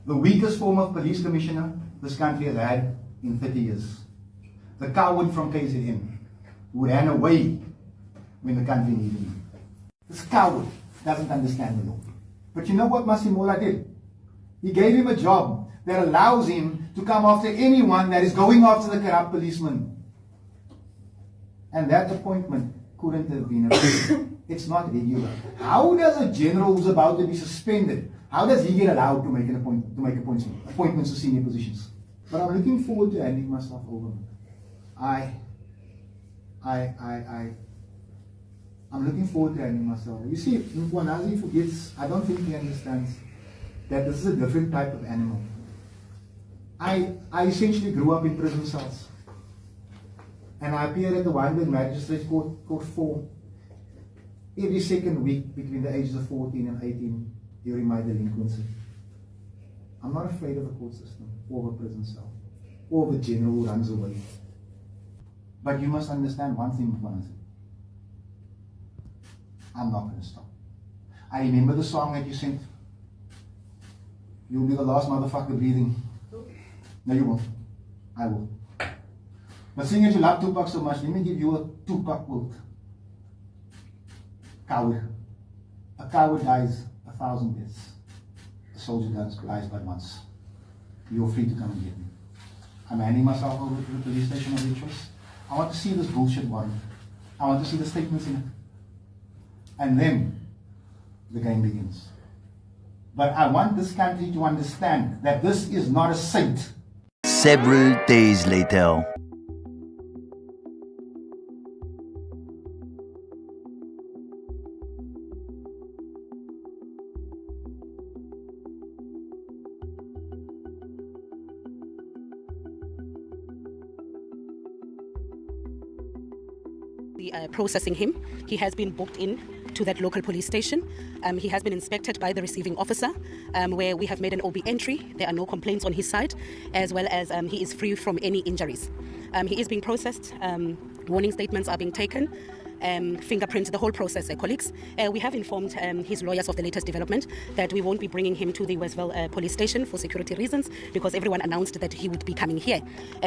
The weakest form of police commissioner this country has had in 30 years. The coward from KZN who ran away when the country needed him. This coward doesn't understand the law. But you know what Masimola did? He gave him a job that allows him to come after anyone that is going after the corrupt policeman. And that appointment couldn't have been approved. It's not regular. How does a general who's about to be suspended, how does he get allowed to make appointments to senior positions? But I'm looking forward to handing myself over. I'm looking forward to handing myself over. You see, Mkwanazi forgets, I don't think he understands that this is a different type of animal. I essentially grew up in prison cells. And I appeared at the Wynberg Magistrates Court 4 every second week between the ages of 14 and 18 during my delinquency. I'm not afraid of the court system or of a prison cell or of a general who runs away. But you must understand one thing, Mkwanazi. I'm not going to stop. I remember the song that you sent. You'll be the last motherfucker breathing. No, you won't. I will. But seeing as you love Tupac so much, let me give you a Tupac quote. Coward. A coward dies 1,000 deaths. A soldier dies but once. You're free to come and get me. I'm handing myself over to the police station of your choice. I want to see this bullshit warrant. I want to see the statements in it. And then the game begins. But I want this country to understand that this is not a saint. Several days later. Processing him. He has been booked in to that local police station. He has been inspected by the receiving officer, where we have made an OB entry. There are no complaints on his side, as well as he is free from any injuries. He is being processed. Warning statements are being taken. Fingerprint, the whole process, colleagues. We have informed his lawyers of the latest development that we won't be bringing him to the Westville police station for security reasons, because everyone announced that he would be coming here.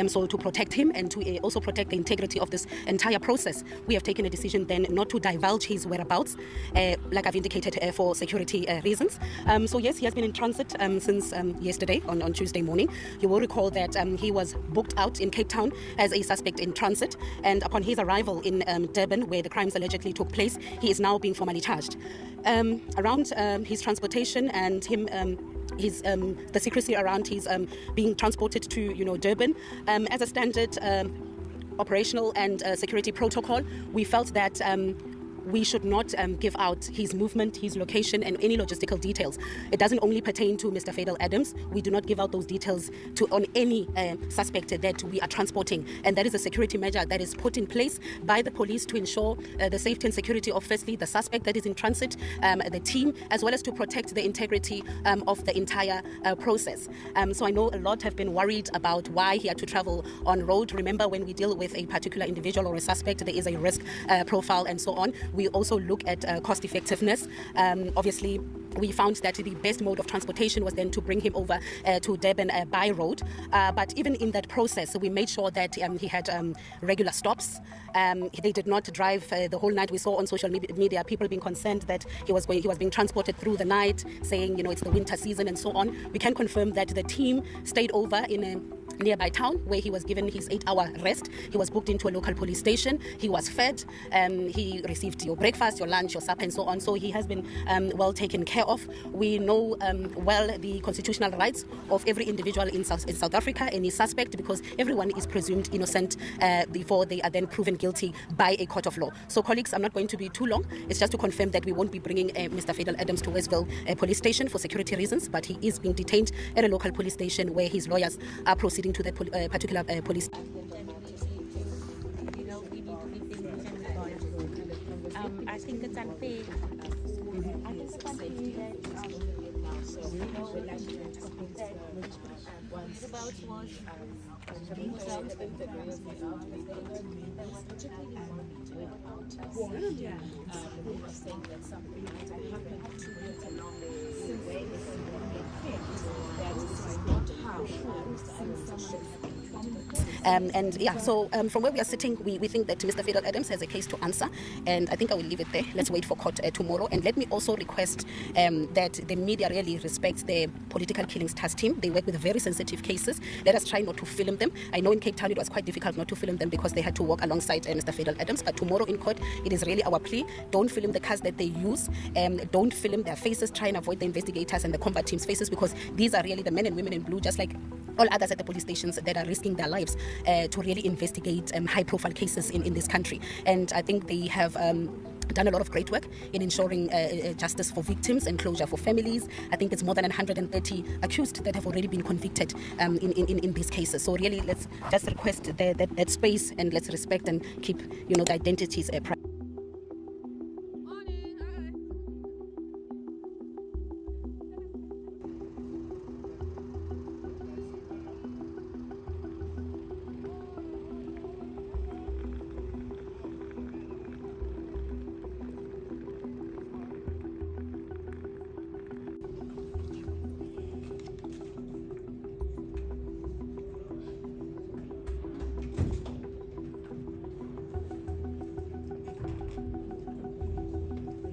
So to protect him and to also protect the integrity of this entire process, we have taken a decision then not to divulge his whereabouts, like I've indicated, for security reasons. So yes, he has been in transit since yesterday on Tuesday morning. You will recall that he was booked out in Cape Town as a suspect in transit, and upon his arrival in Durban, where the crimes allegedly took place, he is now being formally charged. Around his transportation and him, the secrecy around his being transported to Durban, as a standard operational and security protocol, we felt that we should not give out his movement, his location, and any logistical details. It doesn't only pertain to Mr. Fadel Adams. We do not give out those details on any suspect that we are transporting. And that is a security measure that is put in place by the police to ensure the safety and security of, firstly, the suspect that is in transit, the team, as well as to protect the integrity of the entire process. So I know a lot have been worried about why he had to travel on road. Remember, when we deal with a particular individual or a suspect, there is a risk profile and so on. We also look at cost effectiveness. Obviously, we found that the best mode of transportation was then to bring him over to Durban by road. But even in that process, we made sure that he had regular stops. They did not drive the whole night. We saw on social media people being concerned that he was being transported through the night, saying it's the winter season and so on. We can confirm that the team stayed over in a nearby town where he was given his 8-hour rest. He was booked into a local police station. He was fed. He received your breakfast, your lunch, your supper, and so on. So he has been well taken care of. We know well the constitutional rights of every individual in South Africa, any suspect, because everyone is presumed innocent before they are then proven guilty by a court of law. So, colleagues, I'm not going to be too long. It's just to confirm that we won't be bringing Mr. Fadel Adams to Westville police station for security reasons, but he is being detained at a local police station where his lawyers are proceeding to that particular police. I think it's unfair. I think it's unfair that And yeah, so from where we are sitting, we think that Mr. Fidel Adams has a case to answer, and I think I will leave it there. Let's wait for court tomorrow. And let me also request that the media really respects the political killings task team. They work with very sensitive cases. Let us try not to film them. I know in Cape Town it was quite difficult not to film them because they had to walk alongside Mr. Fidel Adams. But tomorrow in court, it is really our plea: don't film the cars that they use. Don't film their faces. Try and avoid the investigators and the combat team's faces, because these are really the men and women in blue, just like all others at the police stations, that are risking their lives to really investigate high-profile cases in this country. And I think they have done a lot of great work in ensuring justice for victims and closure for families. I think it's more than 130 accused that have already been convicted in these cases. So really, let's just request that space, and let's respect and keep, the identities private.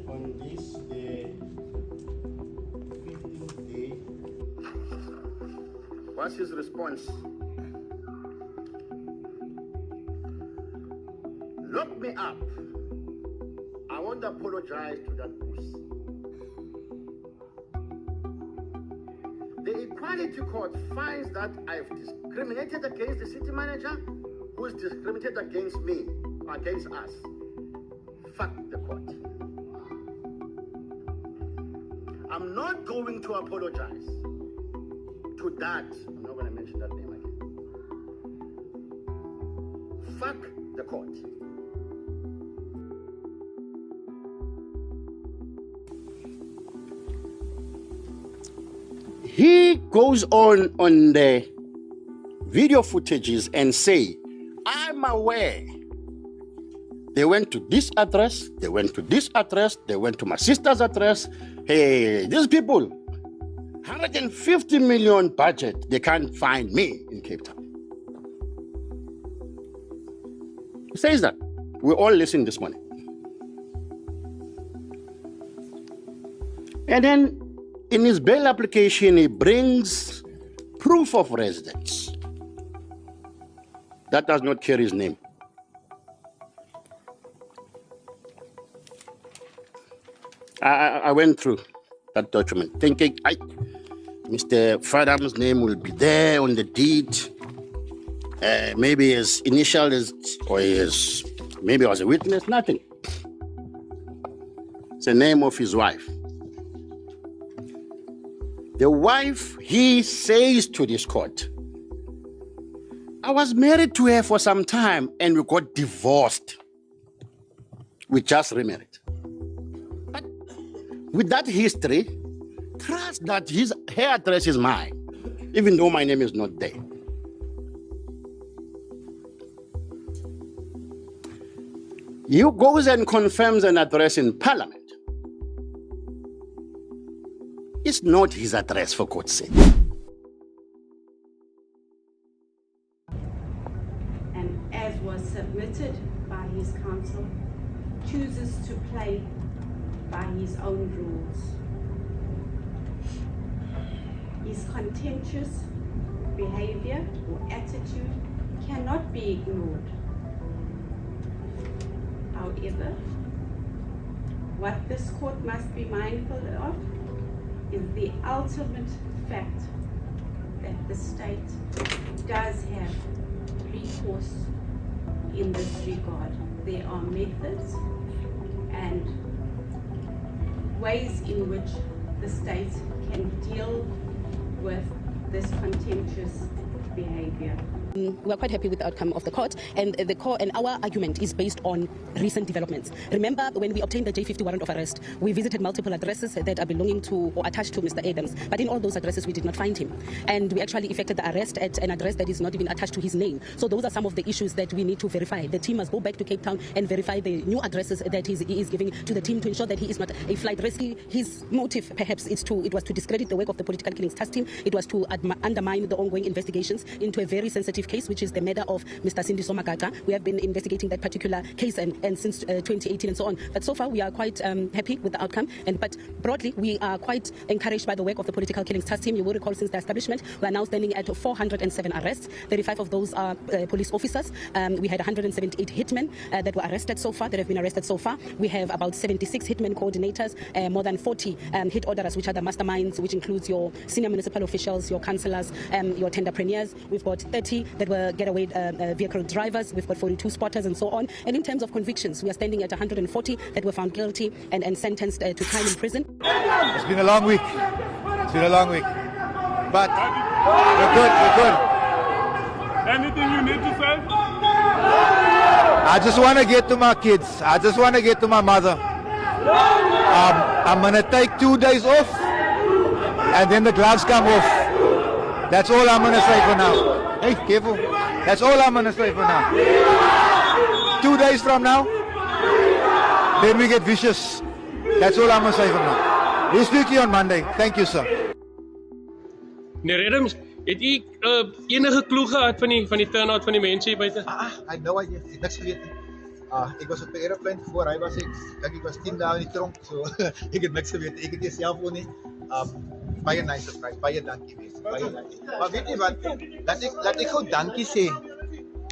On this, the 15th day. What's his response? Lock me up. I won't apologize to that goose. The Equality Court finds that I've discriminated against the city manager, who is discriminated against me, against us. Fuck the court. I'm not going to apologize to that. I'm not going to mention that name again. Fuck the court. He goes on the video footages and say, I'm aware. They went to this address, they went to this address, they went to my sister's address. Hey, these people, 150 million budget, they can't find me in Cape Town. He says that. We all listened this morning. And then in his bail application, he brings proof of residence. That does not carry his name. I went through that document thinking, Mr. Fadam's name will be there on the deed. Maybe his initial maybe he was a witness, nothing. It's the name of his wife. The wife, he says to this court, I was married to her for some time and we got divorced. We just remarried. But with that history, trust that her address is mine, even though my name is not there. He goes and confirms an address in Parliament. It's not his address, for God's sake. And as was submitted by his counsel, chooses to play by his own rules. His contentious behavior or attitude cannot be ignored. However, what this court must be mindful of is the ultimate fact that the state does have recourse in this regard. There are methods and ways in which the state can deal with this contentious behavior. We are quite happy with the outcome of the court, and our argument is based on recent developments. Remember, when we obtained the J50 warrant of arrest, we visited multiple addresses that are belonging to or attached to Mr. Adams, but in all those addresses we did not find him, and we actually effected the arrest at an address that is not even attached to his name. So those are some of the issues that we need to verify. The team must go back to Cape Town and verify the new addresses that he is giving to the team to ensure that he is not a flight risk. His motive, perhaps, it was to discredit the work of the political killings task team. It was to undermine the ongoing investigations into a very sensitive case, which is the murder of Mr. Sindiso Magaga. We have been investigating that particular case and since 2018 and so on. But so far, we are quite happy with the outcome. But broadly, we are quite encouraged by the work of the Political Killings Task Team. You will recall since the establishment, we are now standing at 407 arrests. 35 of those are police officers. We had 178 hitmen that were arrested so far, that have been arrested so far. We have about 76 hitmen coordinators, more than 40 hit orderers, which are the masterminds, which includes your senior municipal officials, your councillors, your tenderpreneurs. We've got 30 that were getaway vehicle drivers. We've got 42 spotters and so on. And in terms of convictions, we are standing at 140 that were found guilty and sentenced to time in prison. It's been a long week. It's been a long week. But we're good, we're good. Anything you need to say? I just want to get to my kids. I just want to get to my mother. I'm going to take 2 days off and then the gloves come off. That's all I'm going to say for now. Hey, careful. That's all I'm going to say for now. 2 days from now, then we get vicious. That's all I'm going to say for now. We'll speak to you on Monday. Thank you, sir. Meneer Adams, het u enige clue gehad van die turnout van die mense hier buite? I had no idea. Ik niks geweet nie. Ek was op die aeroplane voor hy was ek was 10 dae in die tronk, so ek het niks geweet. Ek het nie selfoon nie. Baie nice surprise. Baie dankie mense. Baie dankie. Maar weet jy wat? Laat ek gou dankie sê.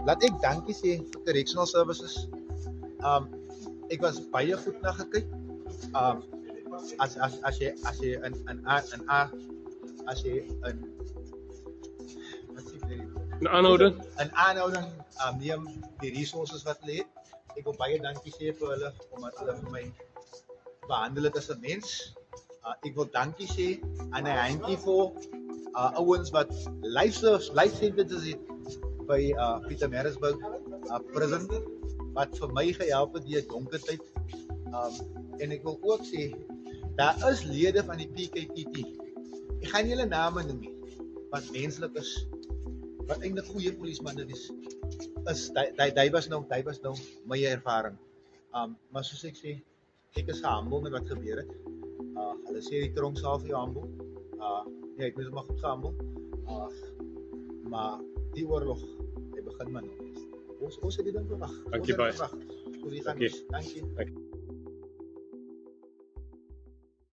Laat ek dankie sê vir Correctional Services. Ek was baie goed na gekyk. As jy 'n aanhouding neem die resources wat hulle het. Ek wil baie dankie sê vir hulle omdat hulle vir my behandel het as 'n mens. Ek wil dankie sê aan 'n handjievol ouens wat life sentences het by Pietermaritzburg prison wat vir my gehelp het deur donker tyd. En ek wil ook sê daar is lede van die PKTT. Ek gaan nie hulle name noem nie, wat menslik is, wat eintlik goeie polismanne is. Dit was nou my ervaring. Maar soos ek sê, ek is humble met wat gebeur het. Hulle sê die tronk sal vir jou humble. Ja, ek moet maar goed humble. Maar die oorlog, hy begin maar nou. Ons het dit dan verwag. Dankie baie. Dankie.